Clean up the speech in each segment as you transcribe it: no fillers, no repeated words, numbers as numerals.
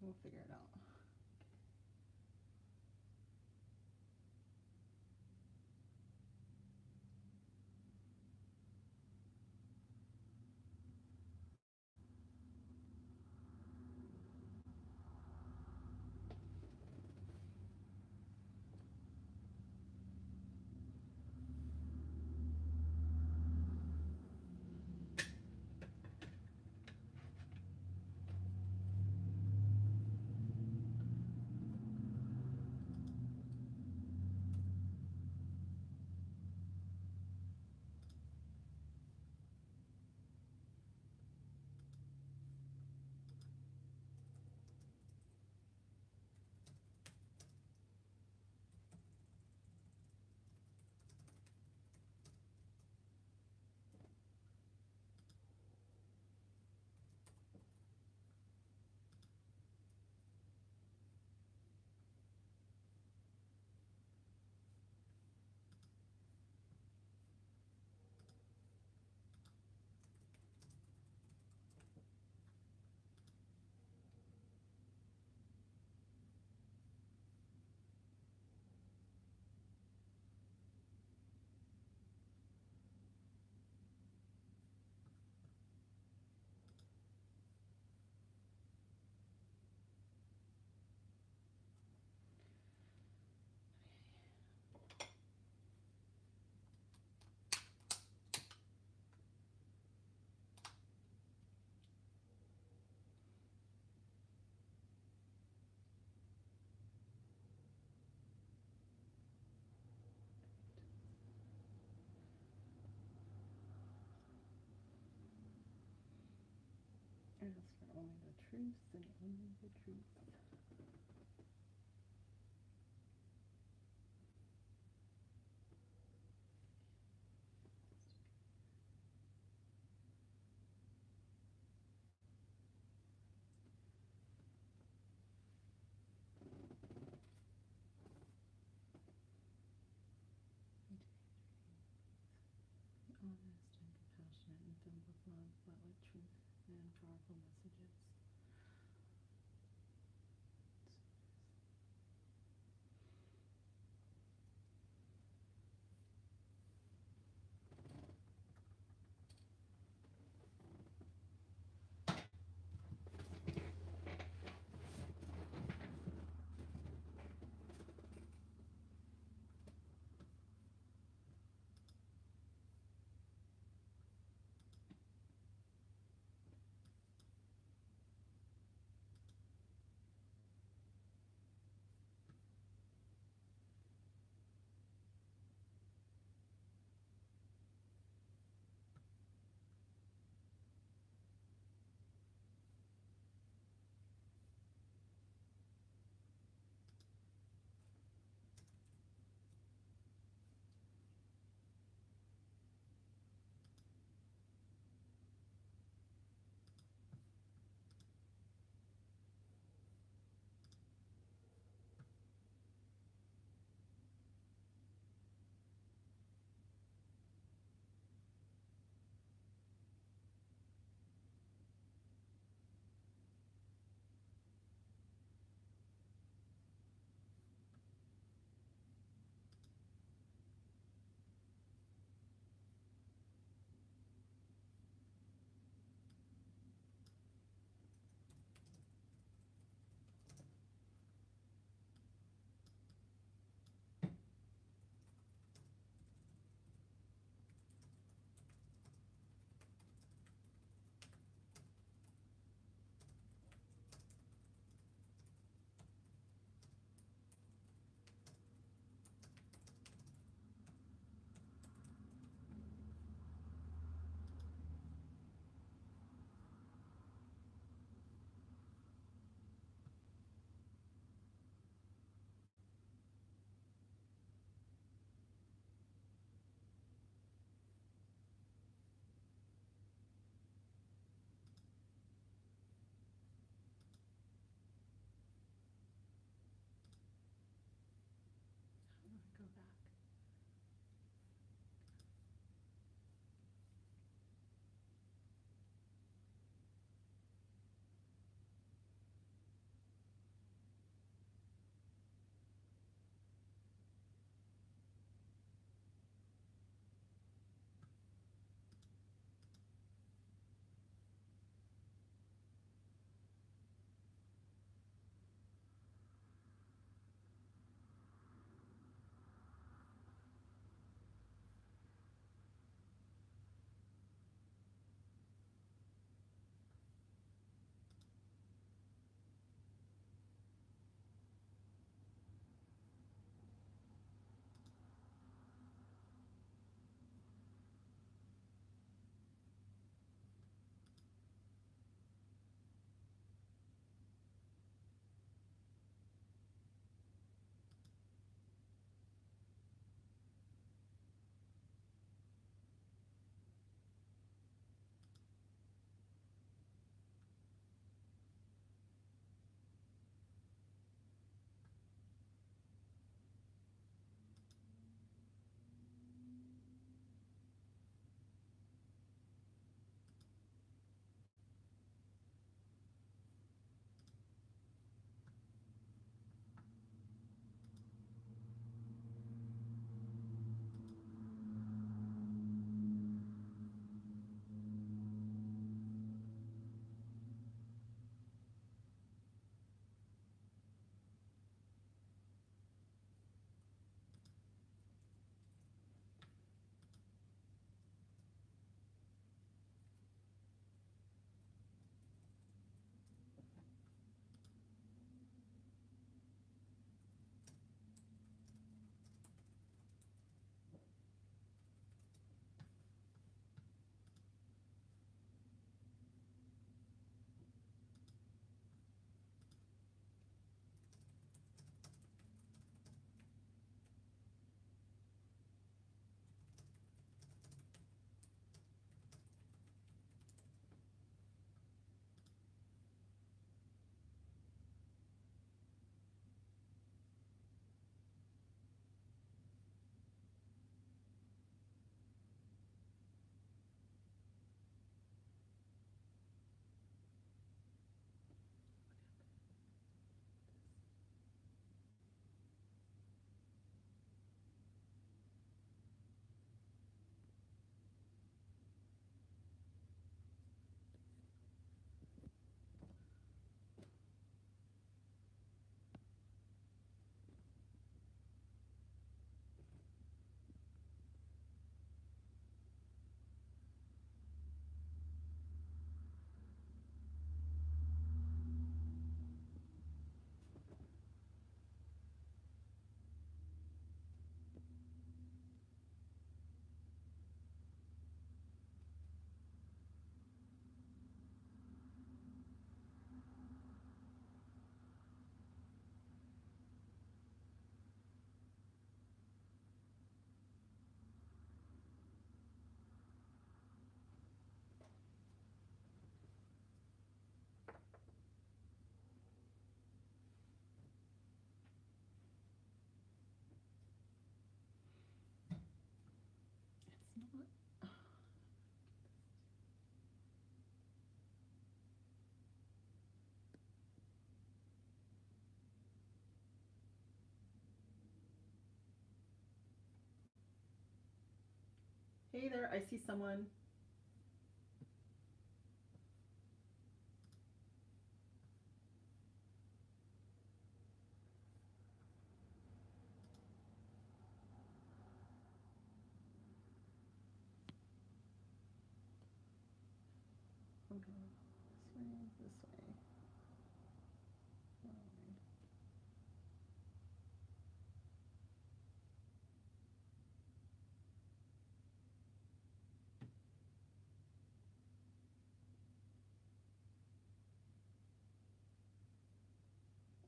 We'll figure it out. Ask for only the truth and only the truth. Be honest and compassionate and filled with love, but with truth and powerful messages. Hey there, I see someone. Okay, this way, this way.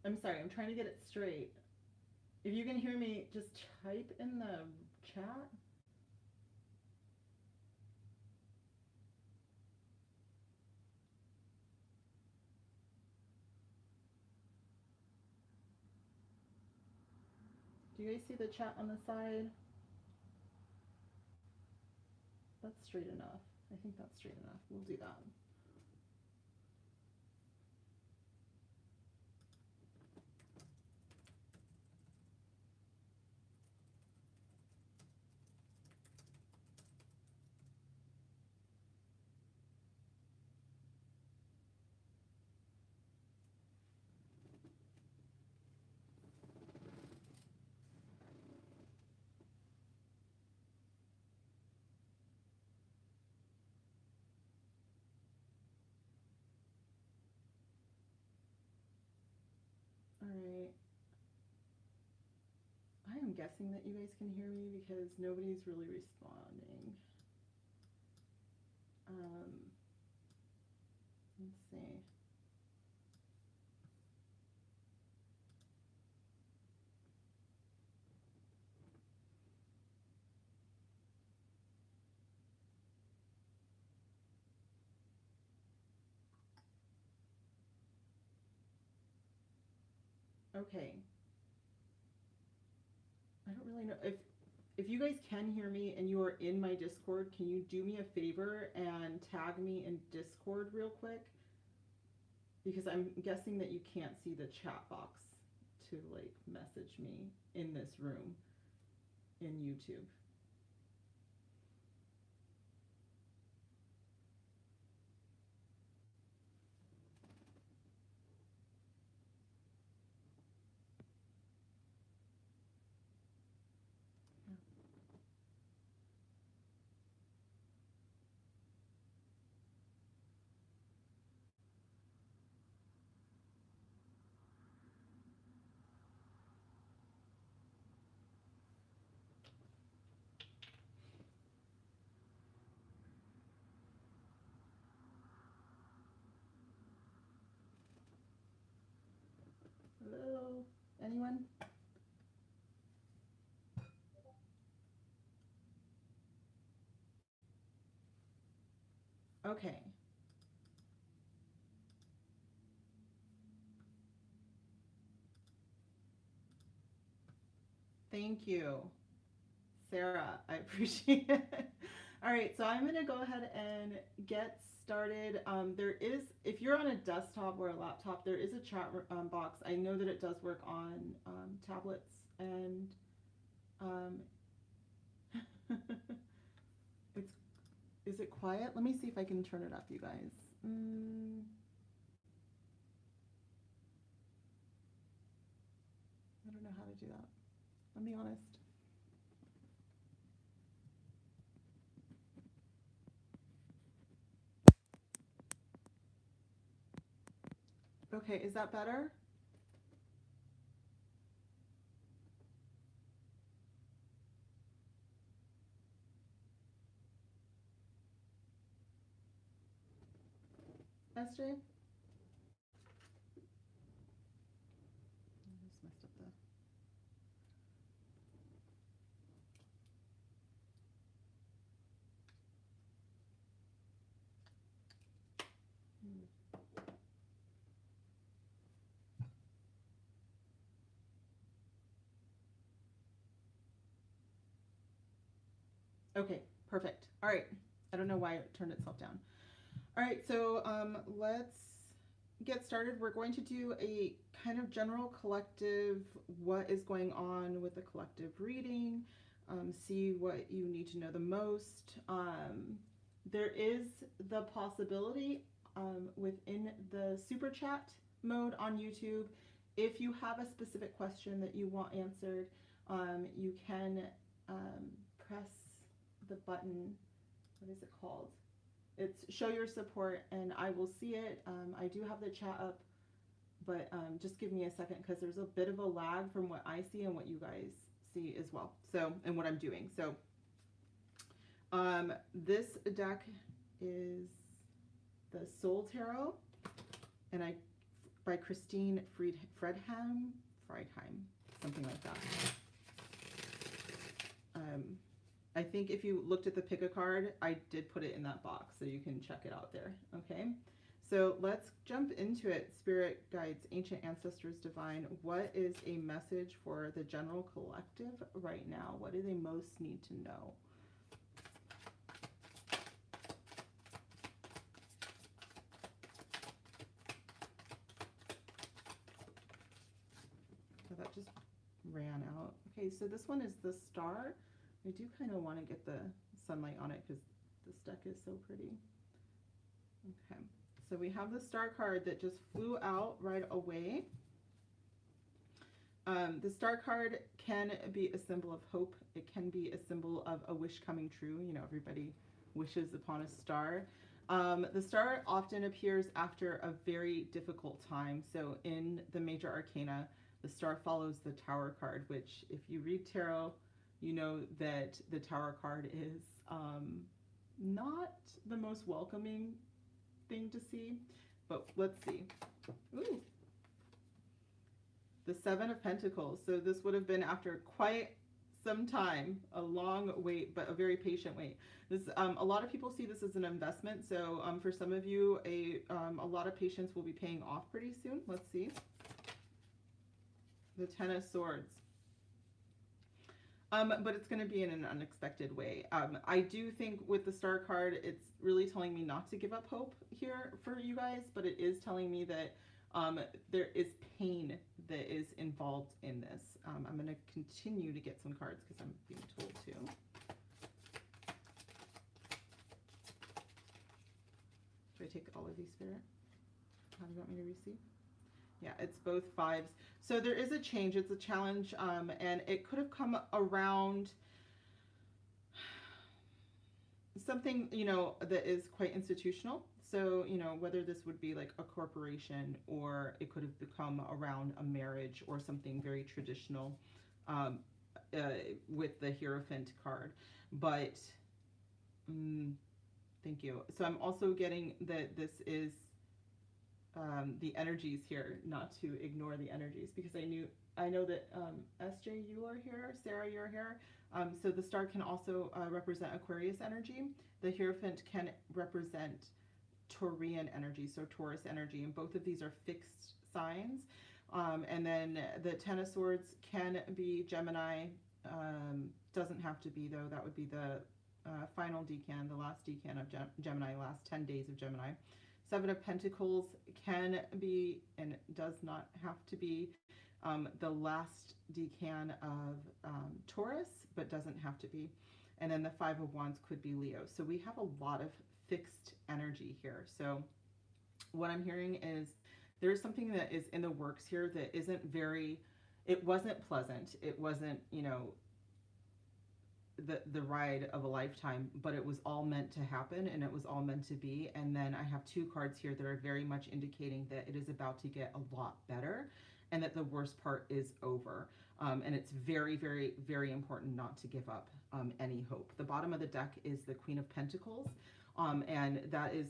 I'm sorry, I'm trying to get it straight. If you can hear me, just type in the chat. Do you guys see the chat on the side? That's straight enough. I think that's straight enough. We'll do that. All right. I am guessing that you guys can hear me because nobody's really responding. Let's see. Okay. I don't really know if you guys can hear me and you are in my Discord, can you do me a favor and tag me in Discord real quick? Because I'm guessing that you can't see the chat box to like message me in this room in YouTube. Hello? Anyone? Okay. Thank you, Sarah. I appreciate it. All right, so I'm going to go ahead and get started. There is, if you're on a desktop or a laptop, there is a chat box. I know that it does work on tablets and is it quiet? Let me see if I can turn it up, you guys. I don't know how to do that. I'll be honest. Okay, is that better? SJ? I just messed up the... Okay, perfect. All right. I don't know why it turned itself down. All right, so let's get started. We're going to do a kind of general collective, what is going on with the collective reading. see what you need to know the most. There is the possibility within the super chat mode on YouTube, if you have a specific question that you want answered, you can press the button. What is it called? It's show your support, and I will see it. I do have the chat up, but just give me a second, because there's a bit of a lag from what I see and what you guys see as well. So, and what I'm doing. So, this deck is the Soul Tarot, and by Christine Friedheim, something like that. I think if you looked at the pick a card, I did put it in that box, so you can check it out there. Okay, so let's jump into it. Spirit guides, ancient ancestors, divine, what is a message for the general collective right now? What do they most need to know? So that just ran out. Okay, so this one is the Star. I do kind of want to get the sunlight on it because this deck is so pretty. Okay, so we have the Star card that just flew out right away. The Star card can be a symbol of hope. It can be a symbol of a wish coming true. You know, everybody wishes upon a star. The Star often appears after a very difficult time. So in the major arcana, the Star follows the Tower card, which if you read tarot, you know that the Tower card is not the most welcoming thing to see, but let's see. Ooh, the Seven of Pentacles. So this would have been after quite some time, a long wait, but a very patient wait. This a lot of people see this as an investment. So for some of you, a lot of patience will be paying off pretty soon. Let's see. The Ten of Swords. But it's going to be in an unexpected way. I do think with the Star card, it's really telling me not to give up hope here for you guys, but it is telling me that there is pain that is involved in this. I'm going to continue to get some cards because I'm being told to. Should I take all of these, Spirit? How do you want me to receive? Yeah, it's both fives. So there is a change. It's a challenge, and it could have come around something, you know, that is quite institutional. So, you know, whether this would be like a corporation, or it could have become around a marriage or something very traditional with the Hierophant card. But thank you. So I'm also getting that this is the energies here, not to ignore the energies, because I know that SJ, you are here, Sarah, you're here. So the Star can also represent Aquarius energy. The Hierophant can represent Taurian energy, so Taurus energy, and both of these are fixed signs. And then the Ten of Swords can be Gemini. Doesn't have to be, though. That would be the final decan, the last decan of Gemini, last 10 days of Gemini. Seven of Pentacles can be, and does not have to be, the last decan of Taurus, but doesn't have to be. And then the Five of Wands could be Leo. So we have a lot of fixed energy here. So what I'm hearing is there's something that is in the works here that isn't very, it wasn't pleasant. It wasn't, you know, the ride of a lifetime, but it was all meant to happen, and it was all meant to be. And then I have two cards here that are very much indicating that it is about to get a lot better, and that the worst part is over. And it's very, very, very important not to give up any hope. The bottom of the deck is the Queen of Pentacles, and that is,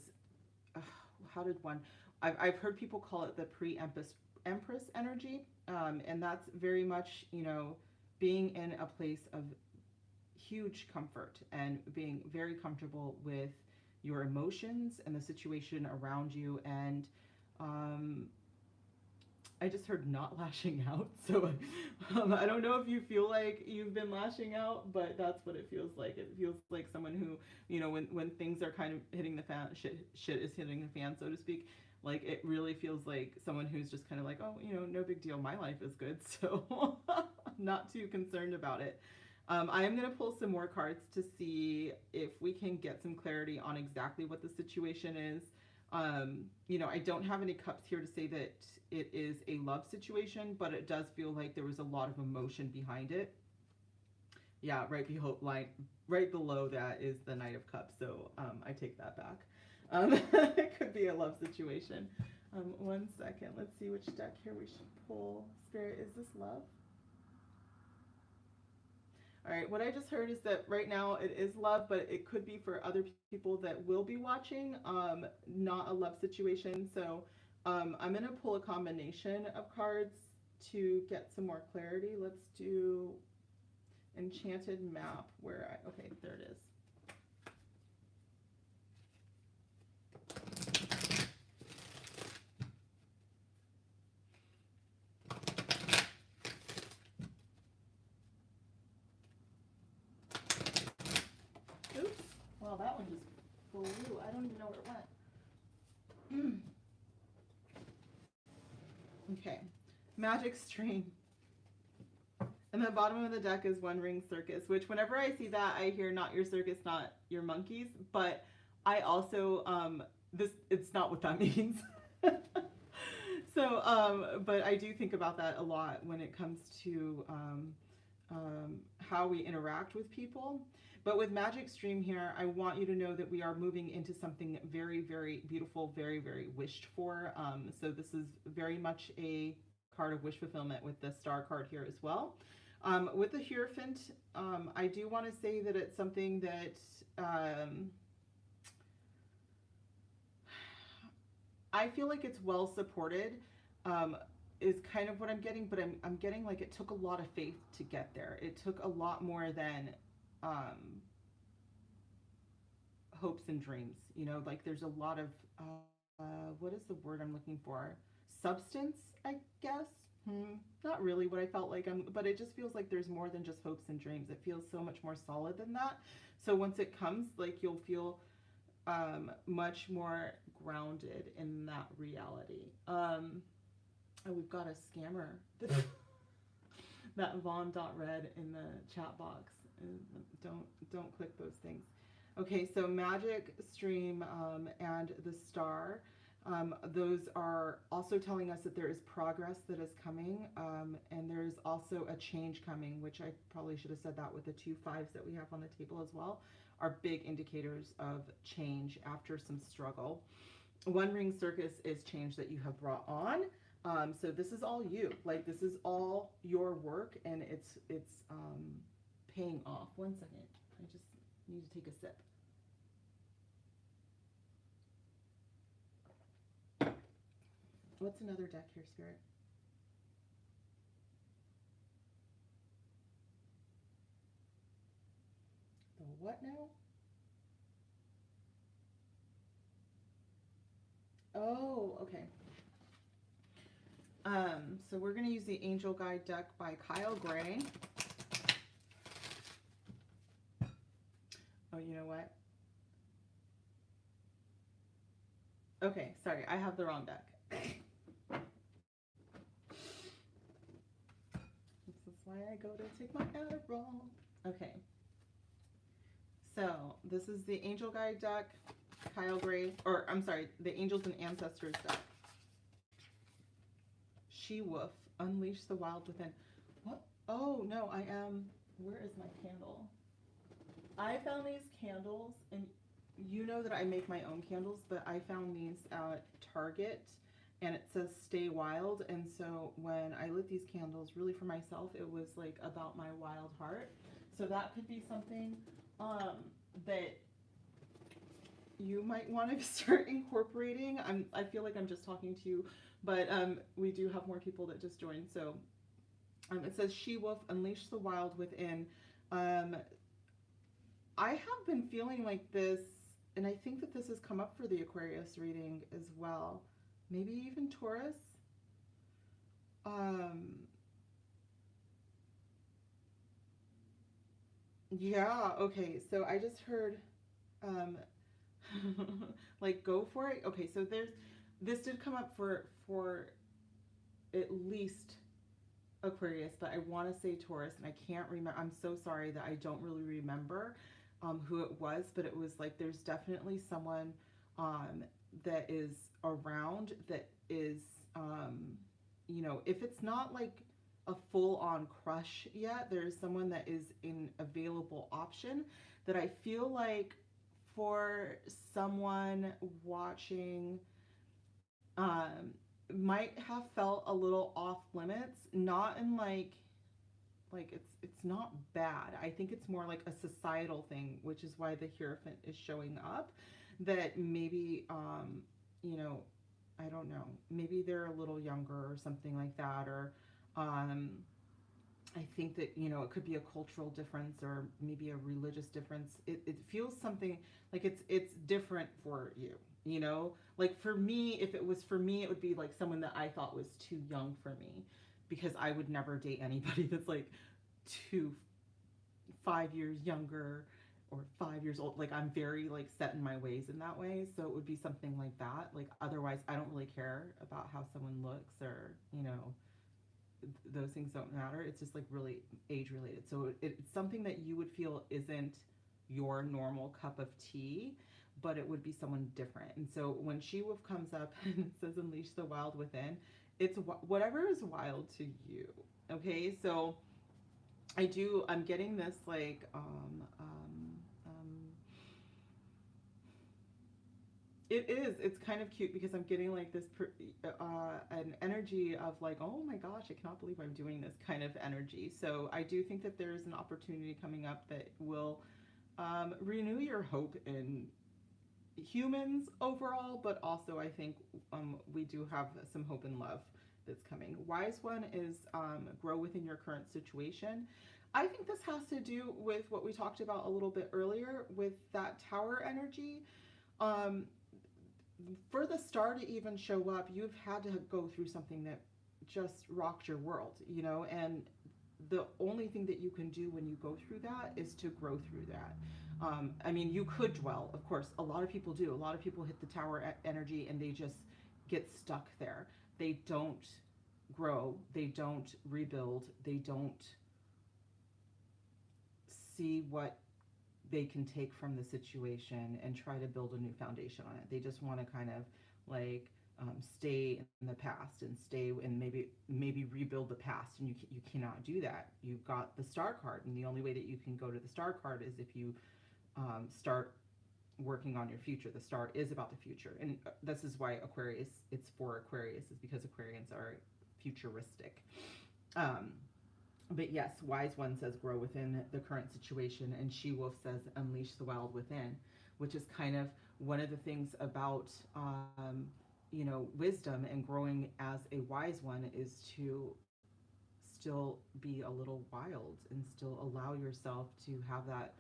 how did one, I've heard people call it the pre-Empress energy, and that's very much, you know, being in a place of huge comfort and being very comfortable with your emotions and the situation around you. And I just heard not lashing out. So I don't know if you feel like you've been lashing out, but that's what it feels like. It feels like someone who, you know, when things are kind of hitting the fan, shit is hitting the fan, so to speak. Like, it really feels like someone who's just kind of like, oh, you know, no big deal, my life is good, so not too concerned about it. I am going to pull some more cards to see if we can get some clarity on exactly what the situation is. You know, I don't have any cups here to say that it is a love situation, but it does feel like there was a lot of emotion behind it. Yeah, right below that is the Knight of Cups, so I take that back. It could be a love situation. One second, let's see which deck here we should pull. Spirit, is this love? All right, what I just heard is that right now it is love, but it could be for other people that will be watching, not a love situation. So I'm going to pull a combination of cards to get some more clarity. Let's do Enchanted Map, okay, there it is. Oops, well, that one just flew. I don't even know where it went. Okay, Magic Stream. And the bottom of the deck is One Ring Circus, which whenever I see that, I hear not your circus, not your monkeys. But I also, it's not what that means. So, but I do think about that a lot when it comes to how we interact with people. But with Magic Stream here, I want you to know that we are moving into something very, very beautiful, very, very wished for. So this is very much a card of wish fulfillment with the Star card here as well. With the Hierophant, I do want to say that it's something that I feel like it's well supported, is kind of what I'm getting, but I'm getting like it took a lot of faith to get there. It took a lot more than hopes and dreams, you know, like there's a lot of, what is the word I'm looking for? Substance, I guess. Not really what I felt like, but it just feels like there's more than just hopes and dreams. It feels so much more solid than that. So once it comes, like you'll feel much more grounded in that reality. Oh, we've got a scammer. That Vaughn.red in the chat box. Don't click those things. Okay, so Magic Stream and the Star. Those are also telling us that there is progress that is coming, and there's also a change coming, which I probably should have said that with the 2 5s that we have on the table as well, are big indicators of change after some struggle. One Ring Circus is change that you have brought on. So this is all you, like this is all your work, and it's paying off. One second, I just need to take a sip. What's another deck here, Spirit? The what now? Oh, okay. So we're going to use the Angel Guide deck by Kyle Gray. Oh, you know what? Okay, sorry, I have the wrong deck. This is why I go to take my Adderall. Okay. So this is the Angel Guide deck, Kyle Gray, or I'm sorry, the Angels and Ancestors deck. She-Wolf, Unleash the Wild Within. What? Oh, no, where is my candle? I found these candles, and you know that I make my own candles, but I found these at Target, and it says Stay Wild, and so when I lit these candles, really for myself, it was like about my wild heart. So that could be something that you might want to start incorporating. I feel like I'm just talking to you, but we do have more people that just joined. So it says She-Wolf, Unleash the Wild Within. I have been feeling like this, and I think that this has come up for the Aquarius reading as well. Maybe even Taurus. Yeah, okay, so I just heard like go for it. Okay, so this did come up for at least Aquarius, but I want to say Taurus, and I can't remember. I'm so sorry that I don't really remember who it was, but it was like there's definitely someone um, that is around that is, um, you know, if it's not like a full-on crush yet, there's someone that is an available option that I feel like for someone watching um, might have felt a little off limits, not in like it's not bad. I think it's more like a societal thing, which is why the Hierophant is showing up. That maybe you know, I don't know, maybe they're a little younger or something like that, or um, I think that, you know, it could be a cultural difference or maybe a religious difference. It feels something like it's different for you, you know? Like for me, if it was for me, it would be like someone that I thought was too young for me because I would never date anybody that's like 5 years younger or 5 years old. Like I'm very like set in my ways in that way. So it would be something like that. Like otherwise I don't really care about how someone looks or, you know, those things don't matter. It's just like really age related. So it's something that you would feel isn't your normal cup of tea, but it would be someone different. And so when She Wolf comes up and it says unleash the wild within, it's whatever is wild to you. Okay, so I'm getting this like it's kind of cute because I'm getting like this an energy of like, oh my gosh, I cannot believe I'm doing this kind of energy. So I do think that there's an opportunity coming up that will renew your hope in humans overall, but also I think we do have some hope in love that's coming. Wise one is grow within your current situation. I think this has to do with what we talked about a little bit earlier with that tower energy. Um, for the star to even show up, you've had to go through something that just rocked your world, you know, and the only thing that you can do when you go through that is to grow through that. I mean, you could dwell, of course, a lot of people do. A lot of people hit the tower energy and they just get stuck there. They don't grow, they don't rebuild, they don't see what they can take from the situation and try to build a new foundation on it. They just want to kind of like stay in the past and stay and maybe rebuild the past, and you cannot do that. You've got the star card, and the only way that you can go to the star card is if you start working on your future. The star is about the future, and this is why Aquarius, it's for Aquarius, is because Aquarians are futuristic. Um, but yes, Wise One says grow within the current situation, and She Wolf says unleash the wild within, which is kind of one of the things about you know, wisdom and growing as a wise one is to still be a little wild and still allow yourself to have that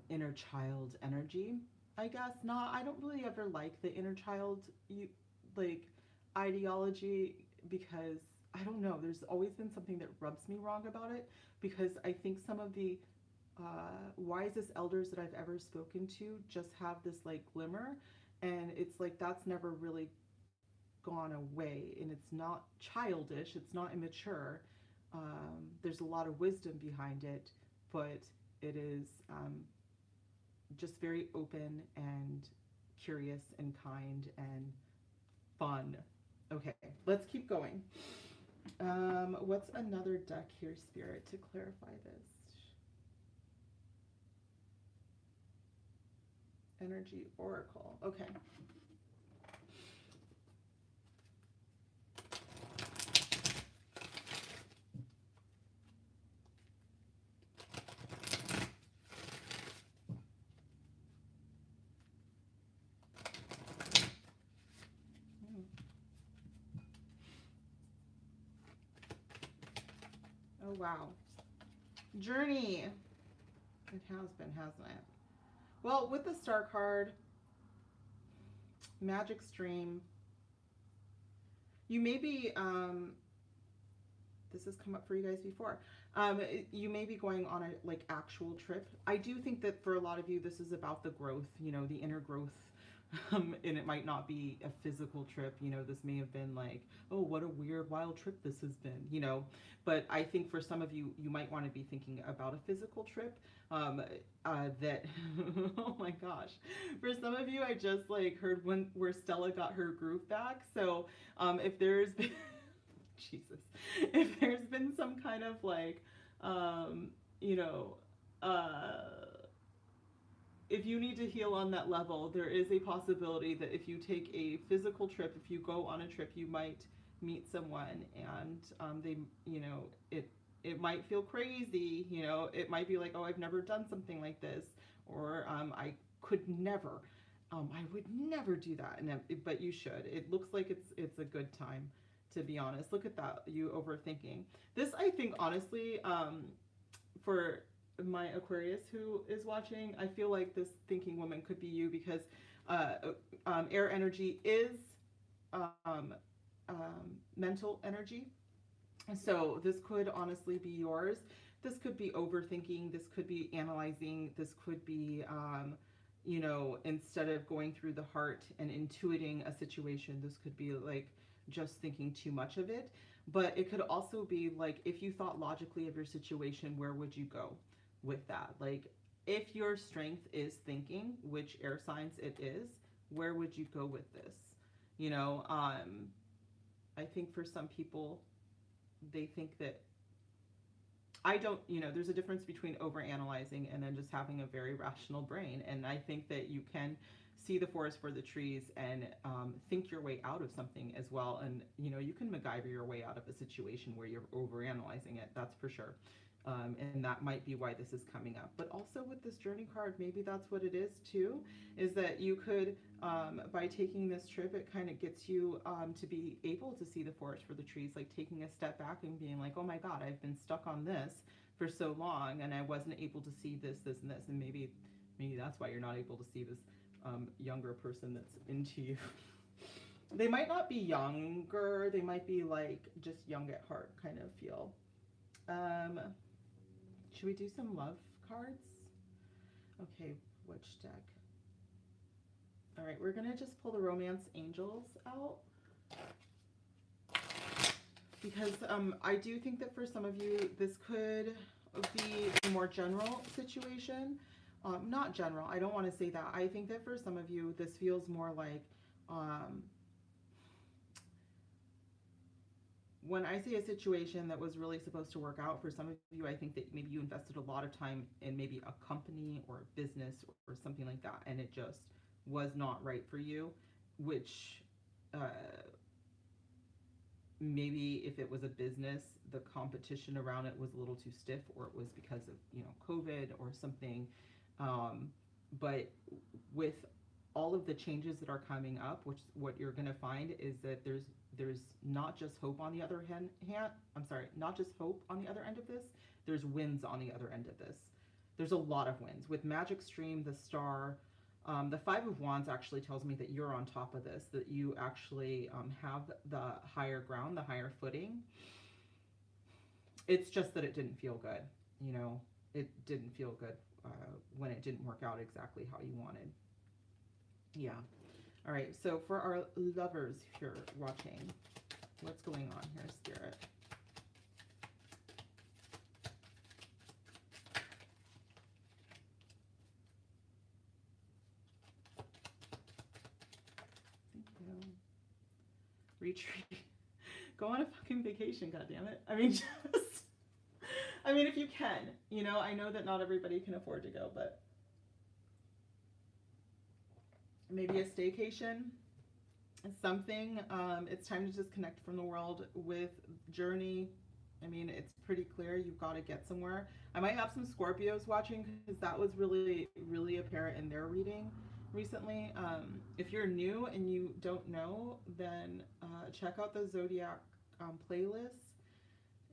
inner child energy. I guess not. I don't really ever like the inner child like ideology because I don't know. There's always been something that rubs me wrong about it because I think some of the wisest elders that I've ever spoken to just have this like glimmer, and it's like that's never really gone away, and it's not childish, it's not immature. There's a lot of wisdom behind it, but it is just very open and curious and kind and fun. Okay, let's keep going. What's another deck here, Spirit, to clarify this? Energy Oracle. Okay. Oh, wow. Journey. It has been, hasn't it? Well, with the star card, Magic Stream, you may be, this has come up for you guys before, you may be going on a like actual trip. I do think that for a lot of you, this is about the growth, you know, the inner growth And it might not be a physical trip. You know, this may have been like, oh, what a weird, wild trip this has been, you know. But I think for some of you, you might want to be thinking about a physical trip. That, oh my gosh. For some of you, I just like heard where Stella got her groove back. So if there's been, Jesus, if there's been some kind of like, you know, if you need to heal on that level, there is a possibility that if you take a physical trip, if you go on a trip, you might meet someone, and they, you know, it might feel crazy, you know, it might be like, oh, I've never done something like this, or I could never, I would never do that, and but you should. It looks like it's a good time, to be honest. Look at that, you overthinking. This, I think, honestly, for my Aquarius who is watching, I feel like this thinking woman could be you, because air energy is mental energy. So this could honestly be yours. This could be overthinking. This could be analyzing. This could be, you know, instead of going through the heart and intuiting a situation, this could be like just thinking too much of it. But it could also be like, if you thought logically of your situation, where would you go with that? Like, if your strength is thinking, which air signs it is, where would you go with this? You know, I think for some people, they think that, I don't, you know, there's a difference between overanalyzing and then just having a very rational brain. And I think that you can see the forest for the trees and think your way out of something as well. And, you know, you can MacGyver your way out of a situation where you're overanalyzing it, that's for sure. And that might be why this is coming up. But also with this journey card, maybe that's what it is too, is that you could, by taking this trip, it kind of gets you to be able to see the forest for the trees, like taking a step back and being like, oh my God, I've been stuck on this for so long and I wasn't able to see this, this, and this. And maybe that's why you're not able to see this younger person that's into you. They might not be younger, they might be like just young at heart kind of feel. Should we do some love cards? Okay, which deck? All right, we're gonna just pull the Romance Angels out, because I do think that for some of you, this could be a more general situation. Not general, I don't want to say that. I think that for some of you, this feels more like, when I see a situation that was really supposed to work out, for some of you, I think that maybe you invested a lot of time in maybe a company or a business or something like that, and it just was not right for you, which maybe if it was a business, the competition around it was a little too stiff, or it was because of, you know, COVID or something. But with all of the changes that are coming up, which what you're going to find is that there's not just hope on the other not just hope on the other end of this, there's wins on the other end of this. There's a lot of wins. With Magic Stream, the Star, the Five of Wands actually tells me that you're on top of this, that you actually have the higher ground, the higher footing. It's just that it didn't feel good, you know, it didn't feel good when it didn't work out exactly how you wanted. Yeah. All right, so for our lovers here watching, what's going on here, Spirit? Thank you. Retreat. Go on a fucking vacation, goddammit. I mean, just, I mean, if you can, you know, I know that not everybody can afford to go, but maybe a staycation, something. It's time to disconnect from the world with journey. I mean, it's pretty clear you've got to get somewhere. I might have some Scorpios watching, because that was really, really apparent in their reading recently. If you're new and you don't know, then check out the Zodiac playlists,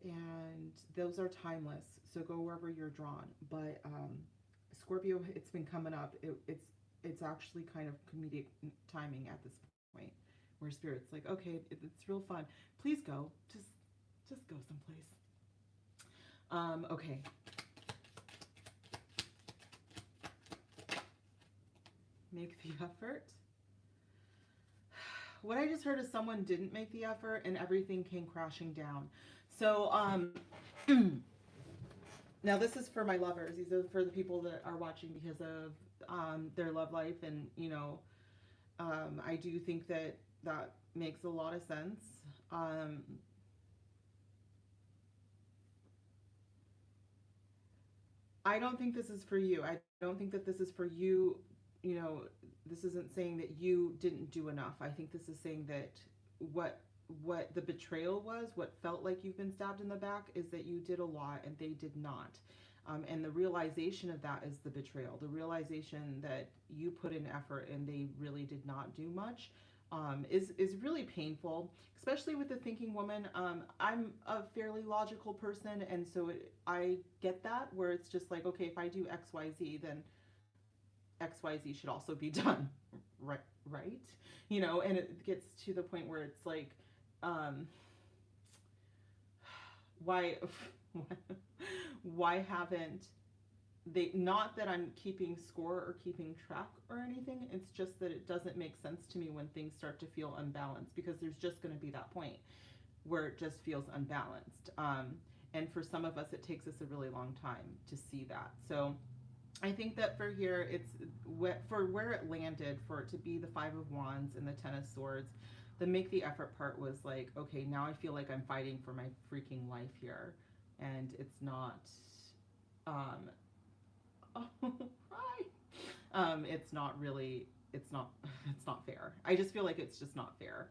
and those are timeless, so go wherever you're drawn. But Scorpio, it's been coming up. It's actually kind of comedic timing at this point, where Spirit's like, okay, it's real fun. Please go. Just go someplace. Okay. Make the effort. what I just heard is someone didn't make the effort and everything came crashing down. So, now this is for my lovers. These are for the people that are watching because of their love life, and I do think that that makes a lot of sense. I don't think this is for you. I don't think that this is for you. This isn't saying that you didn't do enough. I think this is saying that what what the betrayal was, what felt like you've been stabbed in the back, is that you did a lot and they did not. And the realization of that is the betrayal. The realization that you put in effort and they really did not do much is really painful, especially with the thinking woman. I'm a fairly logical person, and so I get that, where it's just like, okay, if I do X, Y, Z, then X, Y, Z should also be done, right? Right? And it gets to the point where it's like, why, why haven't they, not that I'm keeping score or keeping track or anything, it's just that it doesn't make sense to me when things start to feel unbalanced, because there's just going to be that point where it just feels unbalanced. And for some of us, it takes us a really long time to see that. So I think that for here, it's for where it landed, for it to be the Five of Wands and the Ten of Swords, the make the effort part was like, okay, now I feel like I'm fighting for my freaking life here, and it's not, it's not really, it's not fair. I just feel like it's just not fair.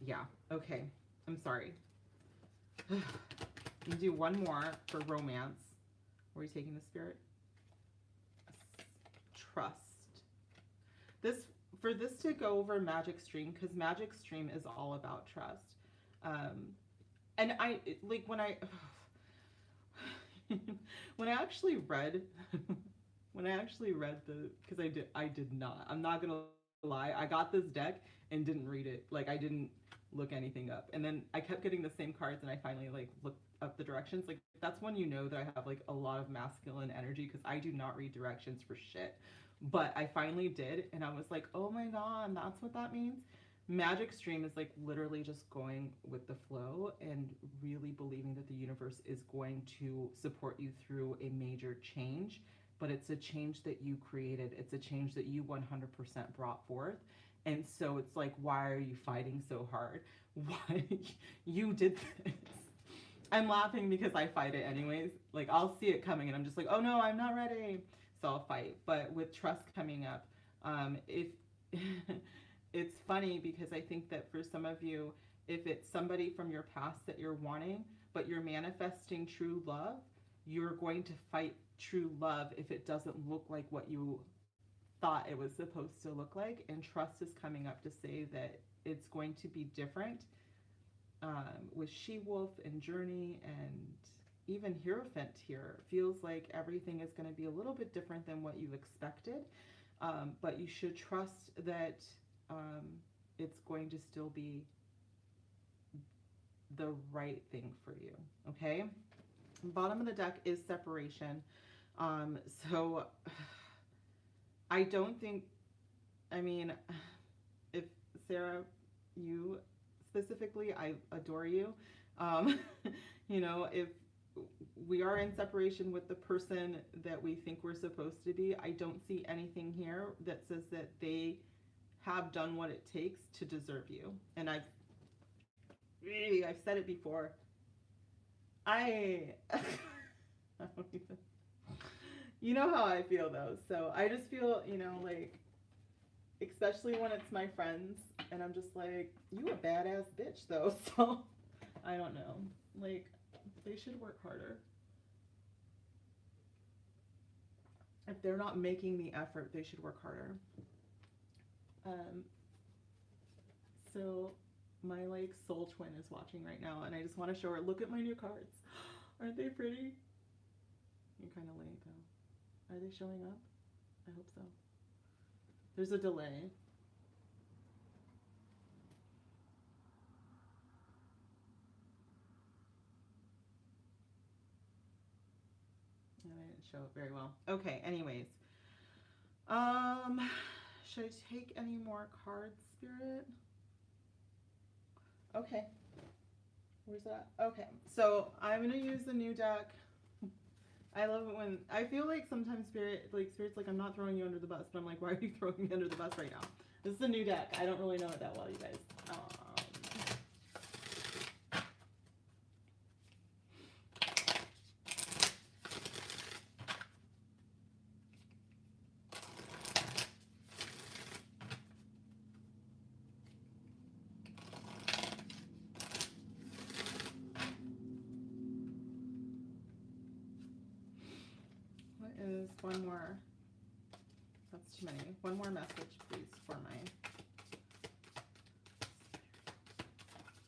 Yeah, okay, I'm sorry. You do one more for romance. Where are you taking the spirit? Trust. For this to go over Magic Stream, because Magic Stream is all about trust. And I, like, when I actually read, because I did not, I'm not gonna lie, I got this deck and didn't read it. Like, I didn't look anything up, and then I kept getting the same cards, and I finally like looked up the directions. Like, that's when you know that I have like a lot of masculine energy, because I do not read directions for shit. But I finally did, and I was like, oh my god, that's what that means. Magic Stream is like literally just going with the flow and really believing that the universe is going to support you through a major change, but it's a change that you created. It's a change that you 100% brought forth. And so it's like, why are you fighting so hard? Why you did this? I'm laughing because I fight it anyways. Like, I'll see it coming and I'm just like, oh no, I'm not ready. So I'll fight. But with trust coming up, if it's funny, because I think that for some of you, if it's somebody from your past that you're wanting, but you're manifesting true love, you're going to fight true love if it doesn't look like what you thought it was supposed to look like. And trust is coming up to say that it's going to be different, with She-Wolf and Journey and even Hierophant here. Feels like everything is going to be a little bit different than what you expected, but you should trust that it's going to still be the right thing for you, okay? Bottom of the deck is separation. So I don't think, I mean, if Sarah, you specifically, I adore you. If we are in separation with the person that we think we're supposed to be, I don't see anything here that says that they have done what it takes to deserve you. And I've said it before. I don't even, you know how I feel though. So I just feel, like, especially when it's my friends, and I'm just like, you a badass bitch though. So I don't know, like, they should work harder. If they're not making the effort, they should work harder. So my like soul twin is watching right now, and I just want to show her, look at my new cards. Aren't they pretty? You're kind of late though. Are they showing up? I hope so. There's a delay. And I didn't show it very well. Okay, anyways. Should I take any more cards, Spirit? Okay. Where's that? Okay. So I'm going to use the new deck. I love it when, I feel like sometimes Spirit's like, I'm not throwing you under the bus, but I'm like, why are you throwing me under the bus right now? This is a new deck. I don't really know it that well, you guys. What is one more? That's too many. One more message, please, for my...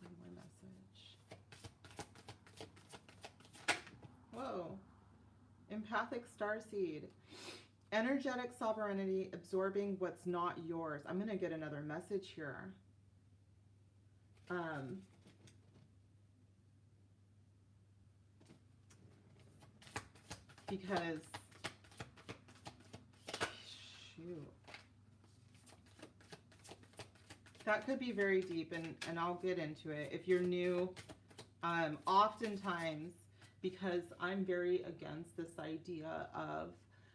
One more message. Whoa. Empathic starseed. Energetic sovereignty, absorbing what's not yours. I'm going to get another message here. Because, shoot. That could be very deep, and I'll get into it. If you're new, oftentimes, because I'm very against this idea of,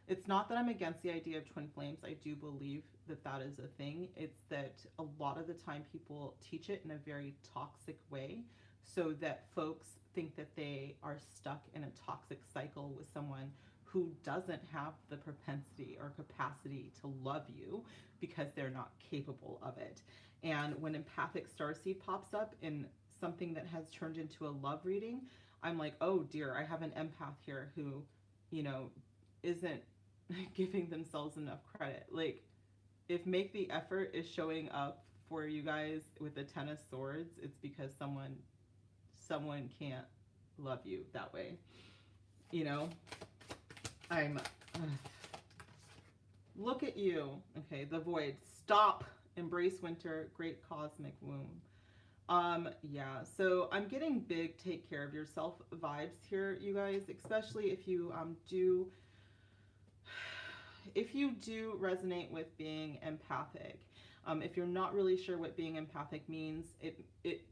it's not that I'm against the idea of twin flames. I do believe that that is a thing. It's that a lot of the time people teach it in a very toxic way so that folks think that they are stuck in a toxic cycle with someone who doesn't have the propensity or capacity to love you because they're not capable of it. And when empathic starseed pops up in something that has turned into a love reading, I'm like, oh dear, I have an empath here who, you know, isn't giving themselves enough credit. Like, if Make the Effort is showing up for you guys with the Ten of Swords, it's because someone can't love you that way. You know, look at you. Okay, the Void. Stop. Embrace winter. Great cosmic womb. Yeah, so I'm getting big take care of yourself vibes here, you guys, especially if you do resonate with being empathic. If you're not really sure what being empathic means, it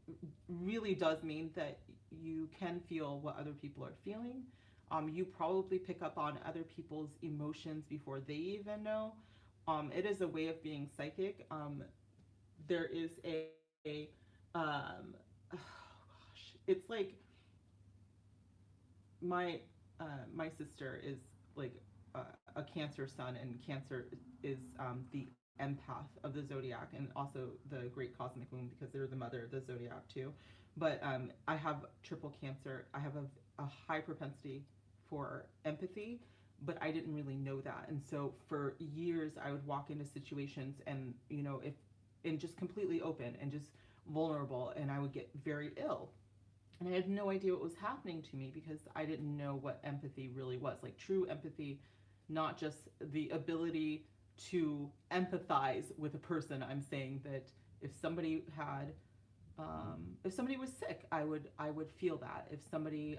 really does mean that you can feel what other people are feeling. You probably pick up on other people's emotions before they even know. It is a way of being psychic. There is oh gosh, it's like my sister is like a Cancer sun, and Cancer is the empath of the zodiac, and also the great cosmic womb, because they're the mother of the zodiac too. But I have triple Cancer. I have a high propensity for empathy, but I didn't really know that. And so for years I would walk into situations and, you know, and just completely open and just vulnerable, and I would get very ill. And I had no idea what was happening to me because I didn't know what empathy really was. Like true empathy, not just the ability to empathize with a person. I'm saying that if somebody had, if somebody was sick, I would feel that. If somebody,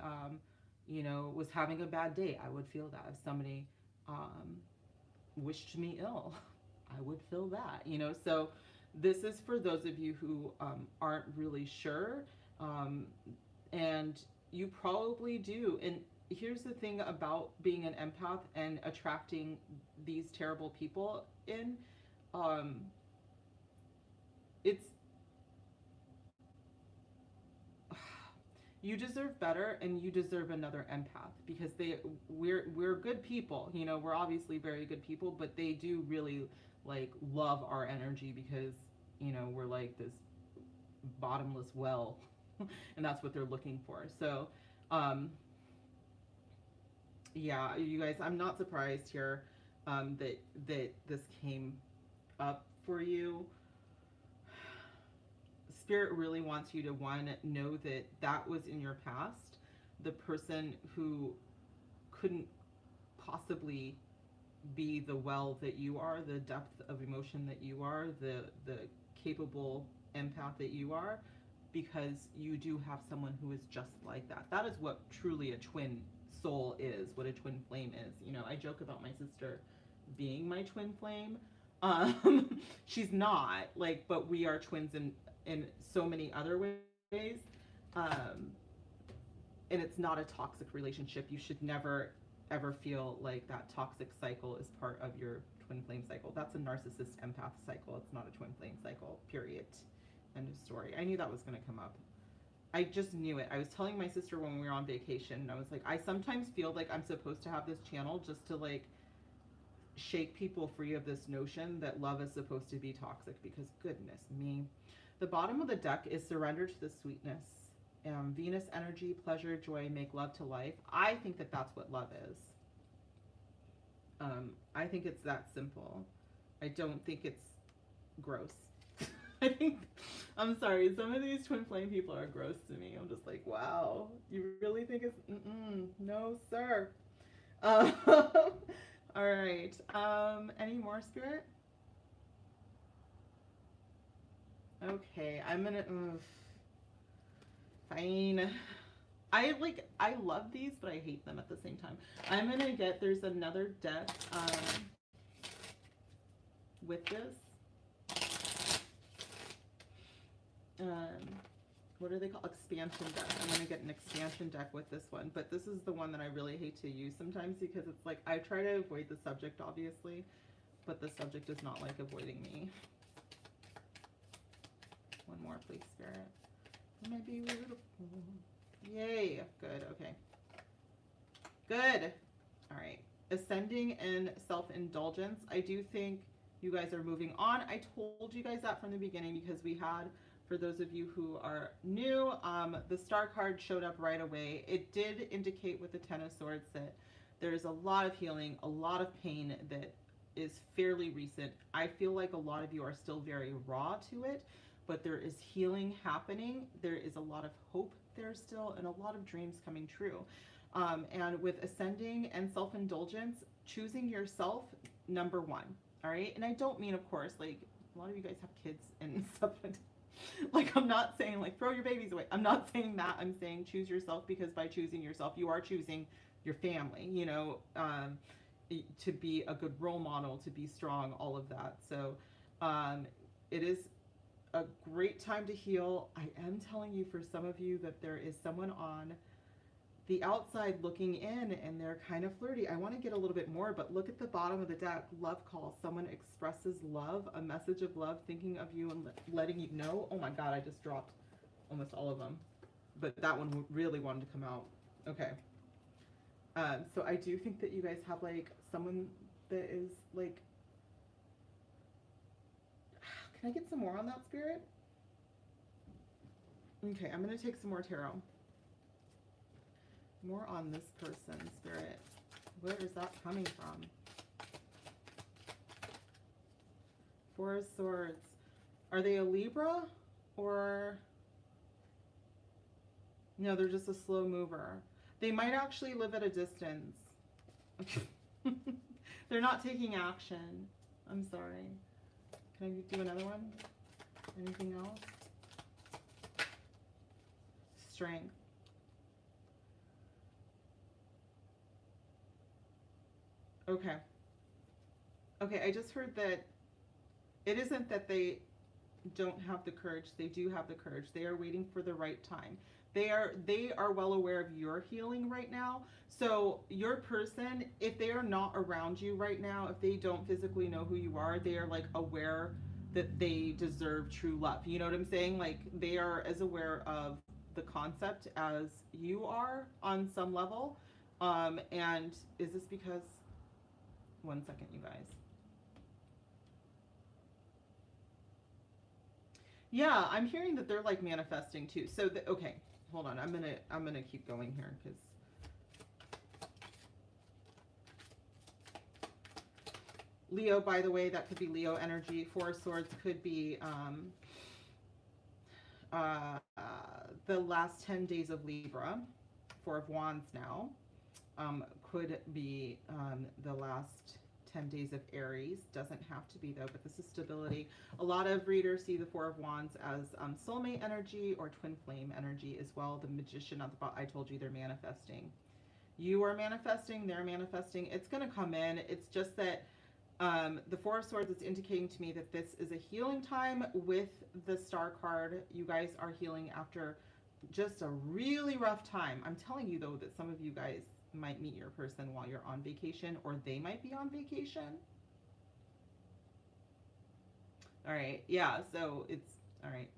you know, was having a bad day, I would feel that. If somebody wished me ill, I would feel that, you know. So this is for those of you who aren't really sure, and you probably do. And here's the thing about being an empath and attracting these terrible people in, it's, you deserve better, and you deserve another empath, because we're good people, you know. We're obviously very good people, but they do really like love our energy, because, you know, we're like this bottomless well and that's what they're looking for. So yeah, you guys, I'm not surprised here that this came up for you. Spirit really wants you to, one, know that that was in your past. The person who couldn't possibly be the well that you are, the depth of emotion that you are, the capable empath that you are, because you do have someone who is just like that. That is what truly a twin soul is, what a twin flame is. You know, I joke about my sister being my twin flame, She's not, like, but we are twins in so many other ways. Um, and it's not a toxic relationship. You should never ever feel like that toxic cycle is part of your twin flame cycle. That's a narcissist empath cycle. It's not a twin flame cycle, period. End of story. I knew that was going to come up. I just knew it. I was telling my sister when we were on vacation, and I was like, I sometimes feel like I'm supposed to have this channel just to, like, shake people free of this notion that love is supposed to be toxic, because goodness me. The bottom of the deck is surrender to the sweetness. Venus energy, pleasure, joy, make love to life. I think that that's what love is. I think it's that simple. I don't think it's gross. I think, I'm sorry, some of these twin flame people are gross to me. I'm just like, wow, you really think it's, no, sir. All right. Any more, Spirit? Okay, I'm gonna, fine. I love these, but I hate them at the same time. I'm gonna get, there's another deck, with this. What are they called? Expansion deck. I'm going to get an expansion deck with this one, but this is the one that I really hate to use sometimes, because it's like, I try to avoid the subject, obviously, but the subject does not like avoiding me. One more, please, Spirit. It might be beautiful. Yay. Good. Okay. Good. All right. Ascending and self-indulgence. I do think you guys are moving on. I told you guys that from the beginning, because we had, for those of you who are new, the star card showed up right away. It did indicate with the Ten of Swords that there's a lot of healing, a lot of pain that is fairly recent. I feel like a lot of you are still very raw to it, but there is healing happening. There is a lot of hope there still, and a lot of dreams coming true. And with ascending and self-indulgence, choosing yourself, number one. All right. And I don't mean, of course, like, a lot of you guys have kids and stuff. Like, I'm not saying, like, throw your babies away. I'm not saying that. I'm saying choose yourself, because by choosing yourself, you are choosing your family, you know, to be a good role model, to be strong, all of that. So it is a great time to heal. I am telling you, for some of you, that there is someone on the outside looking in, and they're kind of flirty. I want to get a little bit more, but look at the bottom of the deck. Love call. Someone expresses love, a message of love, thinking of you and letting you know. Oh my God, I just dropped almost all of them, but that one really wanted to come out. Okay. So I do think that you guys have, like, someone that is, like, can I get some more on that, Spirit? Okay, I'm going to take some more tarot. More on this person, Spirit. Where is that coming from? Four of Swords. Are they a Libra, or no, they're just a slow mover? They might actually live at a distance. They're not taking action. I'm sorry. Can I do another one? Anything else? Strength. Okay. Okay, I just heard that it isn't that they don't have the courage. They do have the courage. They are waiting for the right time. They are well aware of your healing right now. So your person, if they are not around you right now, if they don't physically know who you are, they are, like, aware that they deserve true love. You know what I'm saying? Like, they are as aware of the concept as you are on some level. And is this because, one second, you guys. Yeah, I'm hearing that they're, like, manifesting too. So, okay, hold on. I'm gonna keep going here, because Leo, by the way, that could be Leo energy. Four of Swords could be the last 10 days of Libra. Four of Wands now. Could be the last 10 days of Aries. Doesn't have to be, though, but this is stability. A lot of readers see the Four of Wands as soulmate energy or twin flame energy as well. The Magician at the bottom, I told you they're manifesting. You are manifesting, they're manifesting. It's going to come in. It's just that The Four of Swords is indicating to me that this is a healing time with the Star card. You guys are healing after just a really rough time. I'm telling you, though, that some of you guys might meet your person while you're on vacation, or they might be on vacation. All right. Yeah. So it's all right.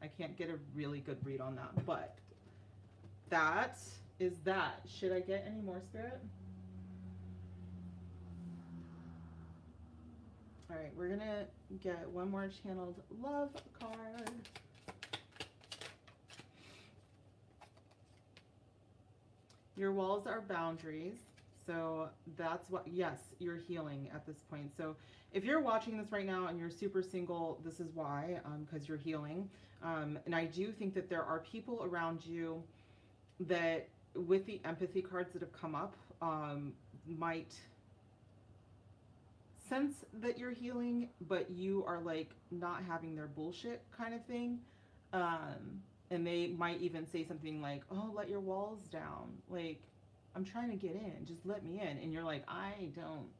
I can't get a really good read on that, but that is that. Should I get any more, Spirit? All right. We're going to get one more channeled love card. Your walls are boundaries. So that's what, yes, you're healing at this point. So if you're watching this right now and you're super single, this is why, because you're healing. And I do think that there are people around you that, with the empathy cards that have come up, might sense that you're healing, but you are like not having their bullshit kind of thing. And they might even say something like, oh, let your walls down. Like, I'm trying to get in, just let me in. And you're like, I don't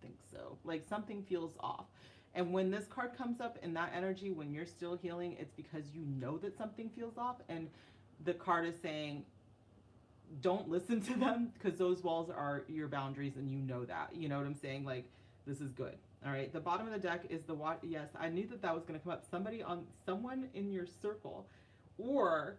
think so. Like, something feels off. And when this card comes up in that energy, when you're still healing, it's because you know that something feels off. And the card is saying, don't listen to them, because those walls are your boundaries and you know that. You know what I'm saying? Like, this is good. All right. The bottom of the deck is the what? Yes, I knew that that was going to come up. Someone in your circle, or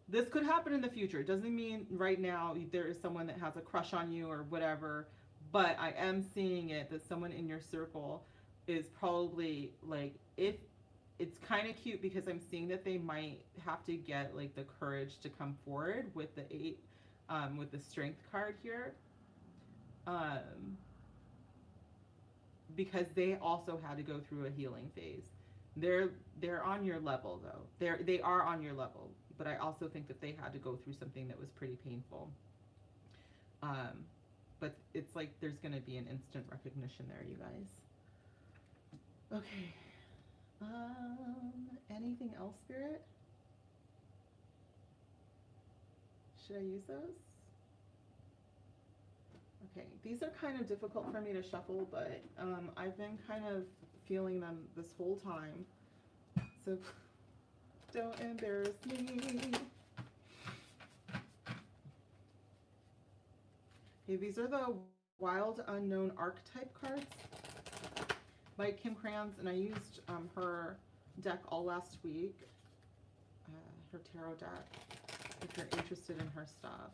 this could happen in the future. It doesn't mean right now there is someone that has a crush on you or whatever, but I am seeing it that someone in your circle is probably like, if it's kind of cute, because I'm seeing that they might have to get like the courage to come forward with the 8, with the strength card here. Because they also had to go through a healing phase. They're on your level though. They are on your level, but I also think that they had to go through something that was pretty painful. But it's like there's going to be an instant recognition there, you guys. Okay. Anything else, Spirit? Should I use those? Okay, these are kind of difficult for me to shuffle, but I've been kind of feeling them this whole time. So don't embarrass me. Okay, these are the Wild Unknown Archetype cards by Kim Kranz, and I used her deck all last week, her tarot deck, if you're interested in her stuff.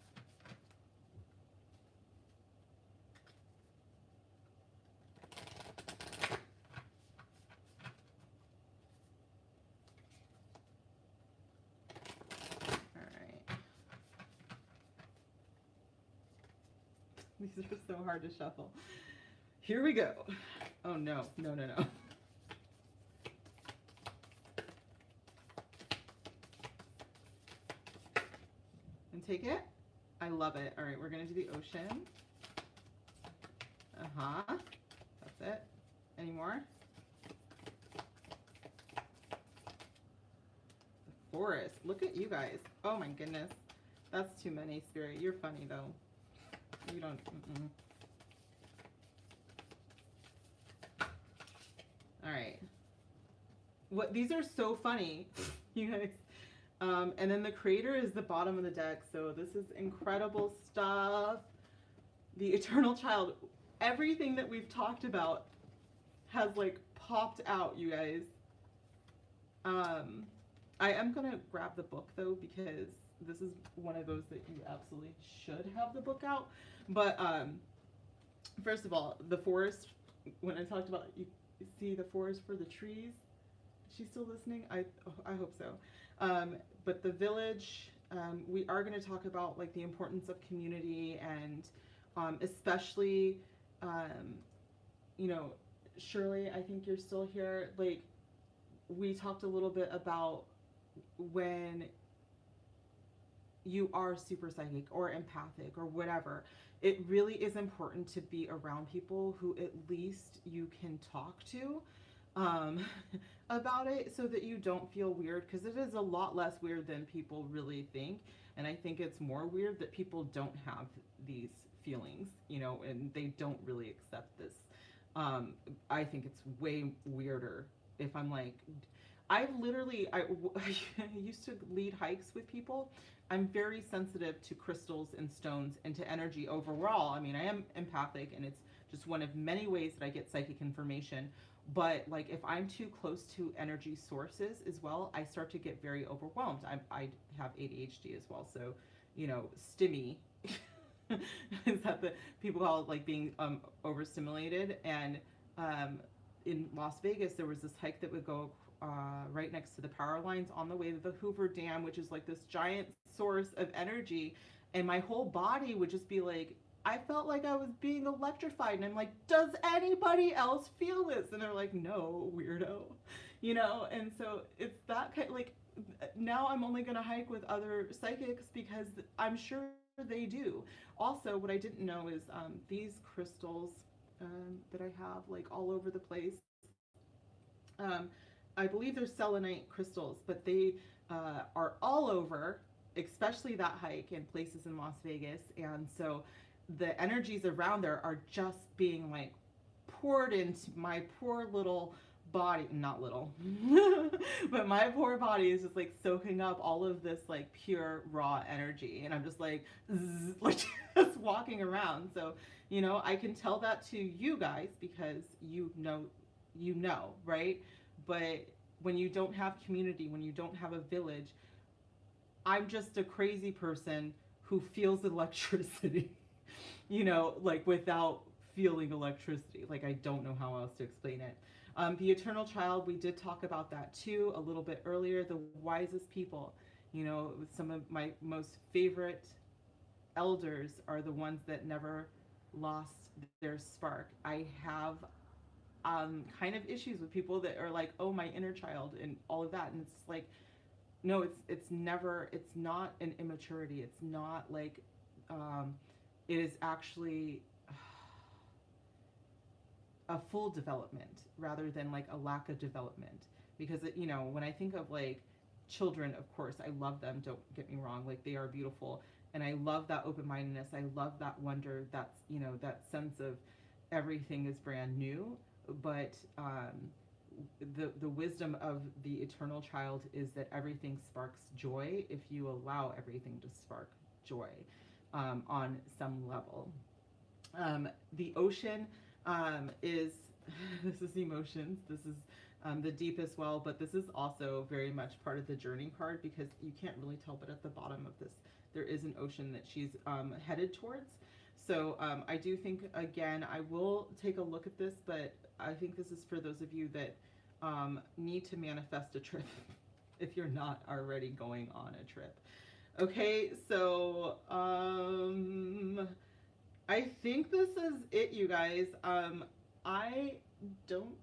These are so hard to shuffle. Here we go. Oh no, no, no, no. And take it. I love it. All right, we're gonna do the ocean. That's it. Any more? The forest. Look at you guys. Oh my goodness. That's too many, Spirit. You're funny though. You don't. All right. What, these are so funny, you guys. And then the Creator is the bottom of the deck. So this is incredible stuff. The Eternal Child. Everything that we've talked about has like popped out, you guys. I am gonna grab the book though, because this is one of those that you absolutely should have the book out. But first of all, the forest, when I talked about, you see the forest for the trees. Is she still listening? I hope so. But the village, we are going to talk about like the importance of community, and especially, you know, Shirley, I think you're still here. Like, we talked a little bit about when you are super psychic or empathic or whatever, it really is important to be around people who at least you can talk to about it, so that you don't feel weird, because it is a lot less weird than people really think. And I think it's more weird that people don't have these feelings, you know, and they don't really accept this. I think it's way weirder if I'm like, I've literally, I used to lead hikes with people. I'm very sensitive to crystals and stones and to energy overall. I mean, I am empathic, and it's just one of many ways that I get psychic information. But like, if I'm too close to energy sources as well, I start to get very overwhelmed. I have ADHD as well, so stimmy is that the people call it, like being overstimulated. And in Las Vegas, there was this hike that would go right next to the power lines on the way to the Hoover Dam, which is like this giant source of energy. And my whole body would just be like, I felt like I was being electrified. And I'm like, does anybody else feel this? And they're like, no, weirdo. And so it's that kind, like, now I'm only going to hike with other psychics because I'm sure they do. Also, what I didn't know is these crystals that I have like all over the place, I believe they're selenite crystals, but they are all over, especially that hike in places in Las Vegas. And so the energies around there are just being like poured into my poor little body, not little, but my poor body is just like soaking up all of this like pure raw energy. And I'm just like, zzz, like just walking around. So, I can tell that to you guys because you know, right? But when you don't have community, when you don't have a village, I'm just a crazy person who feels electricity, like without feeling electricity. Like, I don't know how else to explain it. The eternal child, we did talk about that too a little bit earlier. The wisest people, some of my most favorite elders are the ones that never lost their spark. I have kind of issues with people that are like, oh, my inner child and all of that. And it's like, no, it's not an immaturity. It's not like, it is actually a full development rather than like a lack of development. Because when I think of like children, of course, I love them. Don't get me wrong. Like, they are beautiful. And I love that open-mindedness. I love that wonder. That's, that sense of everything is brand new. But the wisdom of the eternal child is that everything sparks joy if you allow everything to spark joy on some level. The ocean is, this is emotions. This is the deepest well, but this is also very much part of the journey card because you can't really tell, but at the bottom of this, there is an ocean that she's headed towards. So I do think, again, I will take a look at this, but I think this is for those of you that need to manifest a trip if you're not already going on a trip. Okay, so I think this is it, you guys. I don't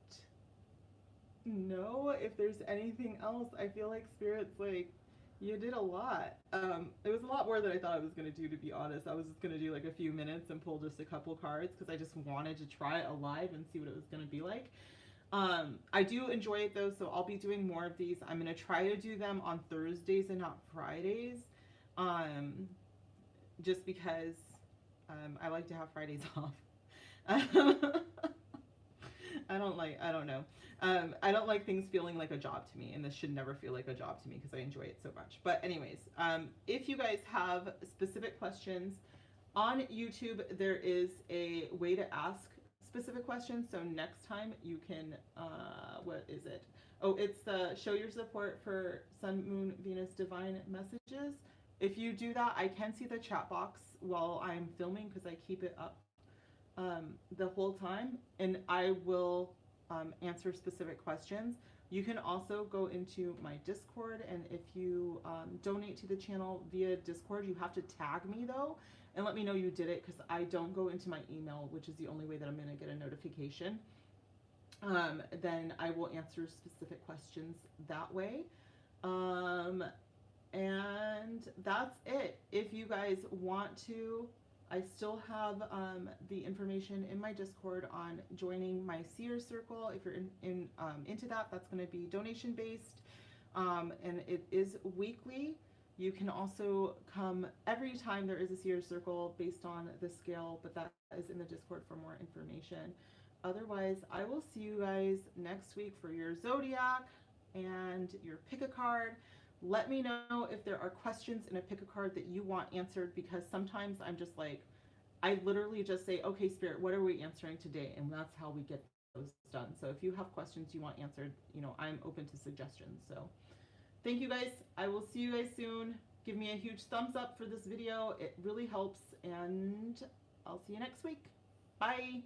know if there's anything else. I feel like Spirit's like, you did a lot. It was a lot more than I thought I was going to do, to be honest. I was just going to do like a few minutes and pull just a couple cards because I just wanted to try it live and see what it was going to be like. I do enjoy it though, so I'll be doing more of these. I'm going to try to do them on Thursdays and not Fridays, just because I like to have Fridays off. I don't know. I don't like things feeling like a job to me, and this should never feel like a job to me because I enjoy it so much. But anyways, if you guys have specific questions on YouTube, there is a way to ask specific questions. So next time you can, what is it? Oh, it's the show your support for Sun, Moon, Venus, Divine messages. If you do that, I can see the chat box while I'm filming because I keep it up the whole time, and I will answer specific questions. You can also go into my Discord, and if you donate to the channel via Discord, you have to tag me though and let me know you did it, because I don't go into my email, which is the only way that I'm going to get a notification. Then I will answer specific questions that way. And that's it. If you guys want to, I still have the information in my Discord on joining my Seer Circle. If you're into that, that's going to be donation based, and it is weekly. You can also come every time there is a Seer Circle based on the scale, but that is in the Discord for more information. otherwise, I will see you guys next week for your zodiac and your pick a card. Let me know if there are questions in a pick a card that you want answered, because sometimes I'm just like, I literally just say, okay, Spirit, what are we answering today? And that's how we get those done. So if you have questions you want answered, I'm open to suggestions. So thank you guys. I will see you guys soon. Give me a huge thumbs up for this video. It really helps. And I'll see you next week. Bye.